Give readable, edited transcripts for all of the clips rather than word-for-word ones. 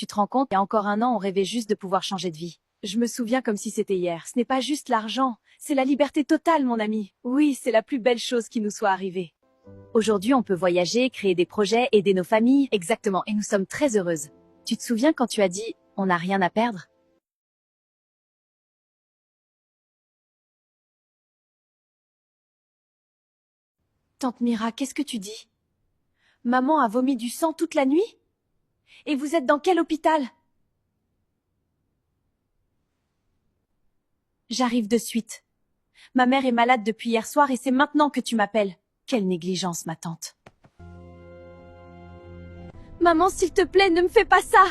Tu te rends compte, il y a encore un an, on rêvait juste de pouvoir changer de vie. Je me souviens comme si c'était hier. Ce n'est pas juste l'argent, c'est la liberté totale, mon ami. Oui, c'est la plus belle chose qui nous soit arrivée. Aujourd'hui, on peut voyager, créer des projets, aider nos familles. Exactement, et nous sommes très heureuses. Tu te souviens quand tu as dit « on n'a rien à perdre » ? Tante Mira, qu'est-ce que tu dis? Maman a vomi du sang toute la nuit? Et vous êtes dans quel hôpital? J'arrive de suite. Ma mère est malade depuis hier soir et c'est maintenant que tu m'appelles. Quelle négligence, ma tante. Maman, s'il te plaît, ne me fais pas ça.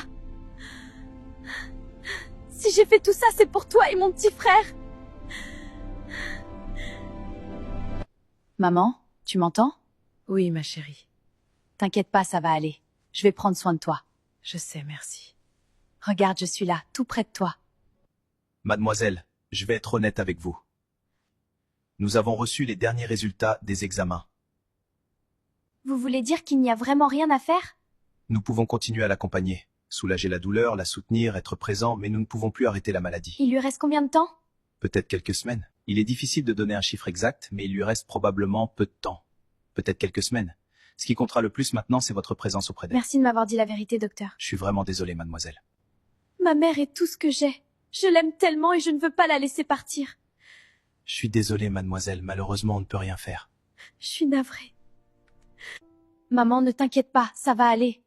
Si j'ai fait tout ça, c'est pour toi et mon petit frère. Maman, tu m'entends? Oui, ma chérie. T'inquiète pas, ça va aller. Je vais prendre soin de toi. Je sais, merci. Regarde, je suis là, tout près de toi. Mademoiselle, je vais être honnête avec vous. Nous avons reçu les derniers résultats des examens. Vous voulez dire qu'il n'y a vraiment rien à faire? Nous pouvons continuer à l'accompagner, soulager la douleur, la soutenir, être présent, mais nous ne pouvons plus arrêter la maladie. Il lui reste combien de temps? Peut-être quelques semaines. Il est difficile de donner un chiffre exact, mais il lui reste probablement peu de temps. Peut-être quelques semaines. Ce qui comptera le plus maintenant, c'est votre présence auprès d'elle. Merci de m'avoir dit la vérité, docteur. Je suis vraiment désolé, mademoiselle. Ma mère est tout ce que j'ai. Je l'aime tellement et je ne veux pas la laisser partir. Je suis désolé, mademoiselle. Malheureusement, on ne peut rien faire. Je suis navrée. Maman, ne t'inquiète pas, ça va aller.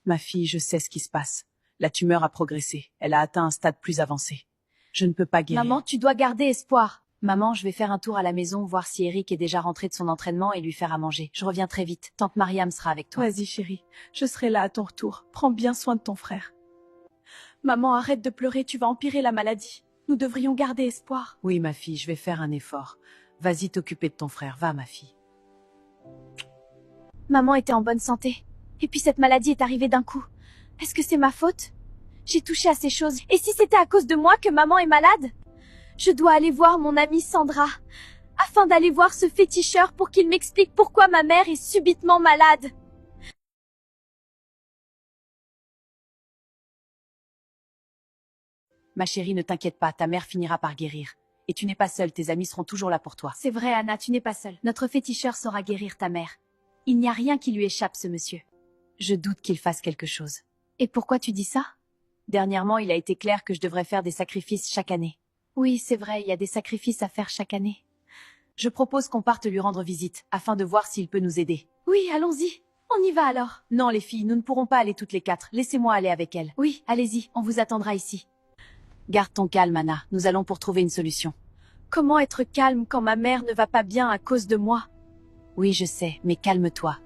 Ma fille, je sais ce qui se passe. La tumeur a progressé. Elle a atteint un stade plus avancé. Je ne peux pas guérir. Maman, tu dois garder espoir. Maman, je vais faire un tour à la maison, voir si Eric est déjà rentré de son entraînement et lui faire à manger. Je reviens très vite. Tante Mariam sera avec toi. Vas-y, chérie. Je serai là à ton retour. Prends bien soin de ton frère. Maman, arrête de pleurer, tu vas empirer la maladie. Nous devrions garder espoir. Oui, ma fille, je vais faire un effort. Vas-y t'occuper de ton frère. Va, ma fille. Maman était en bonne santé. Et puis cette maladie est arrivée d'un coup. Est-ce que c'est ma faute? J'ai touché à ces choses. Et si c'était à cause de moi que maman est malade? Je dois aller voir mon amie Sandra, afin d'aller voir ce féticheur pour qu'il m'explique pourquoi ma mère est subitement malade. Ma chérie, ne t'inquiète pas, ta mère finira par guérir. Et tu n'es pas seule, tes amis seront toujours là pour toi. C'est vrai, Anna, tu n'es pas seule. Notre féticheur saura guérir ta mère. Il n'y a rien qui lui échappe, ce monsieur. Je doute qu'il fasse quelque chose. Et pourquoi tu dis ça? Dernièrement, il a été clair que je devrais faire des sacrifices chaque année. Oui, c'est vrai, il y a des sacrifices à faire chaque année. Je propose qu'on parte lui rendre visite, afin de voir s'il peut nous aider. Oui, allons-y. On y va alors. Non, les filles, nous ne pourrons pas aller toutes les quatre. Laissez-moi aller avec elle. Oui, allez-y, on vous attendra ici. Garde ton calme, Anna. Nous allons pour trouver une solution. Comment être calme quand ma mère ne va pas bien à cause de moi? Oui, je sais, mais calme-toi.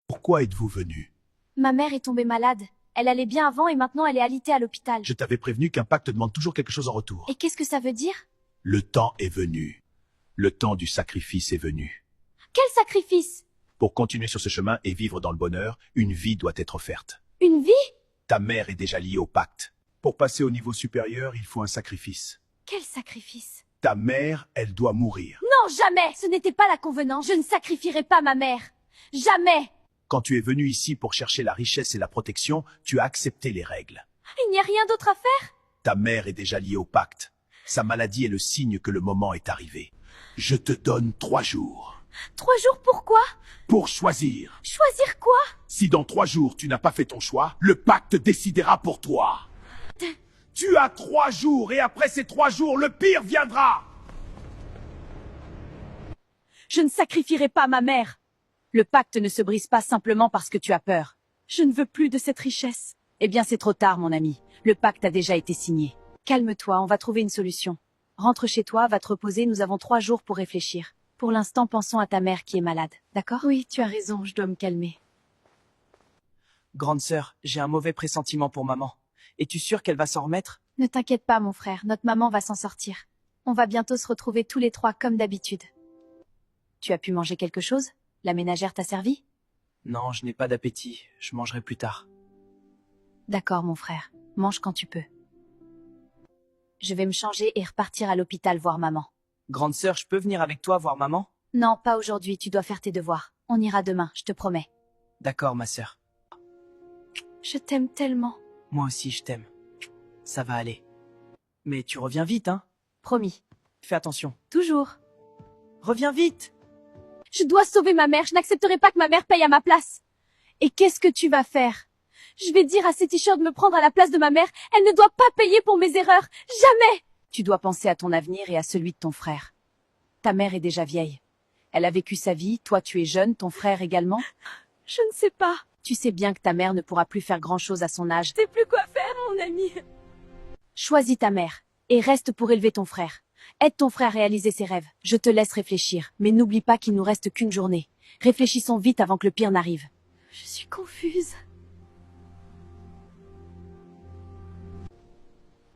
Pourquoi êtes-vous venu? Ma mère est tombée malade. Elle allait bien avant et maintenant elle est alitée à l'hôpital. Je t'avais prévenu qu'un pacte demande toujours quelque chose en retour. Et qu'est-ce que ça veut dire? Le temps est venu. Le temps du sacrifice est venu. Quel sacrifice? Pour continuer sur ce chemin et vivre dans le bonheur, une vie doit être offerte. Une vie? Ta mère est déjà liée au pacte. Pour passer au niveau supérieur, il faut un sacrifice. Quel sacrifice? Ta mère, elle doit mourir. Non, jamais! Ce n'était pas la convenance. Je ne sacrifierai pas ma mère. Jamais! Quand tu es venu ici pour chercher la richesse et la protection, tu as accepté les règles. Il n'y a rien d'autre à faire? Ta mère est déjà liée au pacte. Sa maladie est le signe que le moment est arrivé. Je te donne 3 jours. 3 jours pourquoi? Pour choisir. Choisir quoi? Si dans 3 jours tu n'as pas fait ton choix, le pacte décidera pour toi. Tu as 3 jours et après ces 3 jours, le pire viendra. Je ne sacrifierai pas ma mère. Le pacte ne se brise pas simplement parce que tu as peur. Je ne veux plus de cette richesse. Eh bien, c'est trop tard, mon ami. Le pacte a déjà été signé. Calme-toi, on va trouver une solution. Rentre chez toi, va te reposer, nous avons 3 jours pour réfléchir. Pour l'instant, pensons à ta mère qui est malade, d'accord? Oui, tu as raison, je dois me calmer. Grande sœur, j'ai un mauvais pressentiment pour maman. Es-tu sûre qu'elle va s'en remettre? Ne t'inquiète pas, mon frère, notre maman va s'en sortir. On va bientôt se retrouver tous les 3 comme d'habitude. Tu as pu manger quelque chose? La ménagère t'a servi? Non, je n'ai pas d'appétit. Je mangerai plus tard. D'accord, mon frère. Mange quand tu peux. Je vais me changer et repartir à l'hôpital voir maman. Grande sœur, je peux venir avec toi voir maman? Non, pas aujourd'hui, tu dois faire tes devoirs. On ira demain, je te promets. D'accord, ma sœur. Je t'aime tellement. Moi aussi, je t'aime. Ça va aller. Mais tu reviens vite, hein? Promis. Fais attention. Toujours. Reviens vite! Je dois sauver ma mère, je n'accepterai pas que ma mère paye à ma place. Et qu'est-ce que tu vas faire? Je vais dire à ces t-shirts de me prendre à la place de ma mère, elle ne doit pas payer pour mes erreurs. Jamais! Tu dois penser à ton avenir et à celui de ton frère. Ta mère est déjà vieille. Elle a vécu sa vie, toi tu es jeune, ton frère également. Je ne sais pas. Tu sais bien que ta mère ne pourra plus faire grand-chose à son âge. Je sais plus quoi faire, mon ami. Choisis ta mère et reste pour élever ton frère. Aide ton frère à réaliser ses rêves. Je te laisse réfléchir, mais n'oublie pas qu'il nous reste qu'une journée. Réfléchissons vite avant que le pire n'arrive. Je suis confuse.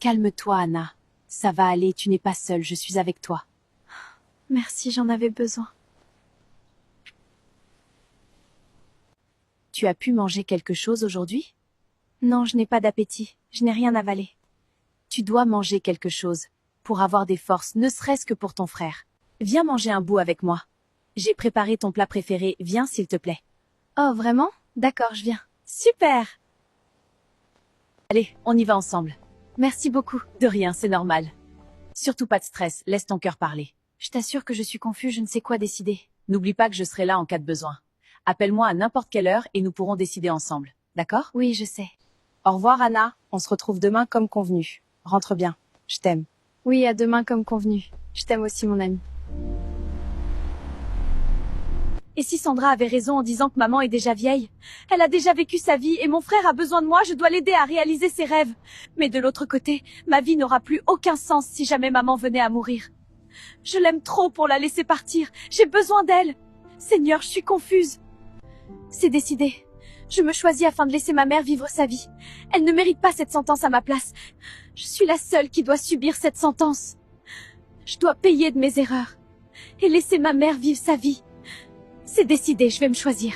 Calme-toi, Anna. Ça va aller, tu n'es pas seule, je suis avec toi. Merci, j'en avais besoin. Tu as pu manger quelque chose aujourd'hui? Non, je n'ai pas d'appétit. Je n'ai rien avalé. Tu dois manger quelque chose pour avoir des forces, ne serait-ce que pour ton frère. Viens manger un bout avec moi. J'ai préparé ton plat préféré, viens s'il te plaît. Oh, vraiment? D'accord, je viens. Super! Allez, on y va ensemble. Merci beaucoup. De rien, c'est normal. Surtout pas de stress, laisse ton cœur parler. Je t'assure que je suis confus, je ne sais quoi décider. N'oublie pas que je serai là en cas de besoin. Appelle-moi à n'importe quelle heure et nous pourrons décider ensemble. D'accord? Oui, je sais. Au revoir, Anna. On se retrouve demain comme convenu. Rentre bien. Je t'aime. Oui, à demain comme convenu. Je t'aime aussi, mon ami. Et si Sandra avait raison en disant que maman est déjà vieille? Elle a déjà vécu sa vie et mon frère a besoin de moi, je dois l'aider à réaliser ses rêves. Mais de l'autre côté, ma vie n'aura plus aucun sens si jamais maman venait à mourir. Je l'aime trop pour la laisser partir. J'ai besoin d'elle. Seigneur, je suis confuse. C'est décidé. Je me choisis afin de laisser ma mère vivre sa vie. Elle ne mérite pas cette sentence à ma place. Je suis la seule qui doit subir cette sentence. Je dois payer de mes erreurs et laisser ma mère vivre sa vie. C'est décidé, je vais me choisir.